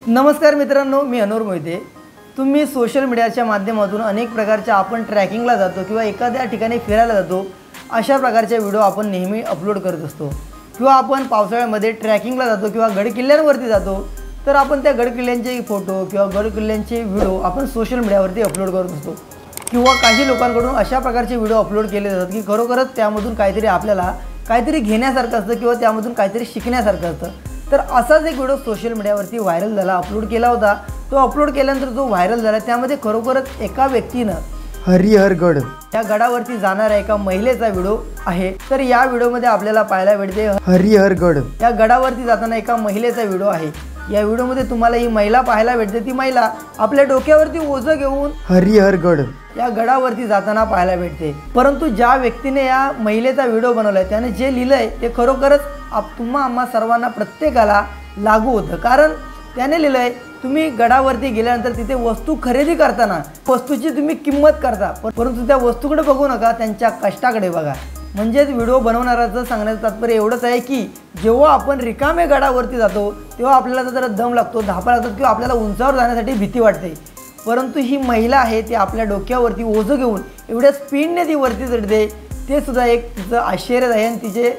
नमस्कार मित्रांनो, मी अनूर मोहिते। तुम्ही सोशल मीडियाच्या माध्यमातून अनेक प्रकारच्या आपण ट्रॅकिंगला जातो किंवा एखाद्या ठिकाणी फिरायला जातो, अशा प्रकारचे व्हिडिओ आपण नेहमी अपलोड करत असतो। किंवा आपण पावसाळ्यामध्ये ट्रॅकिंगला जातो किंवा गडकिल्ल्यांवरती जातो, तर आपण त्या गडकिल्ल्यांचे फोटो किंवा गडकिल्ल्यांचे व्हिडिओ आपण सोशल मीडियावरती अपलोड करत असतो। किंवा काही लोकांकडून अशा प्रकारचे व्हिडिओ अपलोड केले जातात की खरोखरच त्यामधून काहीतरी आपल्याला काहीतरी घेण्यासारखं असतं किंवा त्यामधून काहीतरी शिकण्यासारखं असतं। तर असाच एक व्हिडिओ सोशल मीडियावरती व्हायरल झाला, अपलोड केला होता। तो अपलोड केल्यानंतर जो व्हायरल झाला त्यामध्ये खरोखरच एका व्यक्तीनं हरिहरगड या गडावरती जाणाऱ्या एका महिलेचा व्हिडिओ आहे। तर या व्हिडिओमध्ये आपल्याला पाहायला भेटते हरिहरगड या गडावरती जाताना एका महिलेचा व्हिडिओ आहे। या व्हिडिओमध्ये तुम्हाला ही महिला पाहायला भेटते। ती महिला आपल्या डोक्यावरती ओझं घेऊन हरिहरगड या गडावरती जाताना पाहायला भेटते। परंतु ज्या व्यक्तीने या महिलेचा व्हिडिओ बनवलाय त्याने जे लिहिलंय ते खरोखरच तुम्हा आम्हा सर्वांना प्रत्येकाला लागू होतं। कारण त्याने लिहिलंय, तुम्ही गडावरती गेल्यानंतर तिथे वस्तू खरेदी करताना वस्तूची तुम्ही किंमत करता, परंतु त्या वस्तूकडे बघू नका, त्यांच्या कष्टाकडे बघा। म्हणजेच व्हिडिओ बनवणाऱ्याचं सांगण्याचं तात्पर्य एवढंच आहे की जेव्हा आपण रिकामे गडावरती जातो तेव्हा आपल्याला जरा दम लागतो, धापा लागतात किंवा आपल्याला उंचावर जाण्यासाठी भीती वाटते। परंतु ही महिला आहे ती आपल्या डोक्यावरती ओझं घेऊन एवढ्या स्पीडने ती वरती चढते, ते सुद्धा एक तिचं आश्चर्य आहे आणि तिचे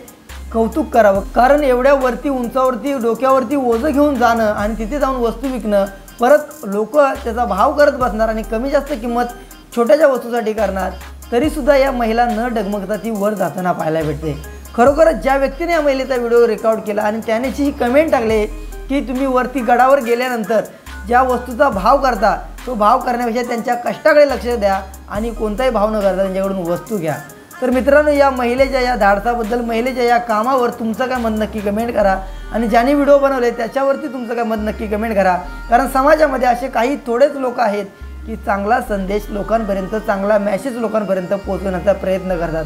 कौतुक करावं। कारण एवढ्या वरती उंचावरती डोक्यावरती ओझं घेऊन जाणं आणि तिथे जाऊन वस्तू विकणं, परत लोक त्याचा भाव करत बसणार आणि कमी जास्त किंमत छोट्याशा वस्तूसाठी करणार, तरीसुद्धा या महिला न डगमगता ती वर जाताना पाहायला भेटते। खरोखरच ज्या व्यक्तीने या महिलेचा व्हिडिओ रेकॉर्ड केला आणि त्याने जी कमेंट टाकले की तुम्ही वरती गडावर गेल्यानंतर ज्या वस्तूचा भाव करता तो भाव करण्यापेक्षा त्यांच्या कष्टाकडे लक्ष द्या आणि कोणताही भाव न करता त्यांच्याकडून वस्तू घ्या। तर मित्रांनो, या महिलेच्या या धाडसाबद्दल, महिलेच्या या कामावर तुमचं काय मत नक्की कमेंट करा आणि ज्यांनी व्हिडिओ बनवले त्याच्यावरती तुमचं काय मत नक्की कमेंट करा। कारण समाजामध्ये असे काही थोडेच लोक आहेत की चांगला संदेश लोकांपर्यंत, चांगला मेसेज लोकांपर्यंत पोहोचवण्याचा प्रयत्न करतात।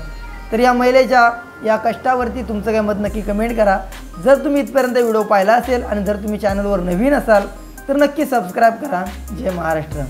तर या महिलेच्या या कष्टावरती तुमचं काय मत नक्की कमेंट करा। जर तुम्ही इथपर्यंत व्हिडिओ पाहिला असेल आणि जर तुम्ही चॅनलवर नवीन असाल तर नक्की सबस्क्राईब करा। जय महाराष्ट्र।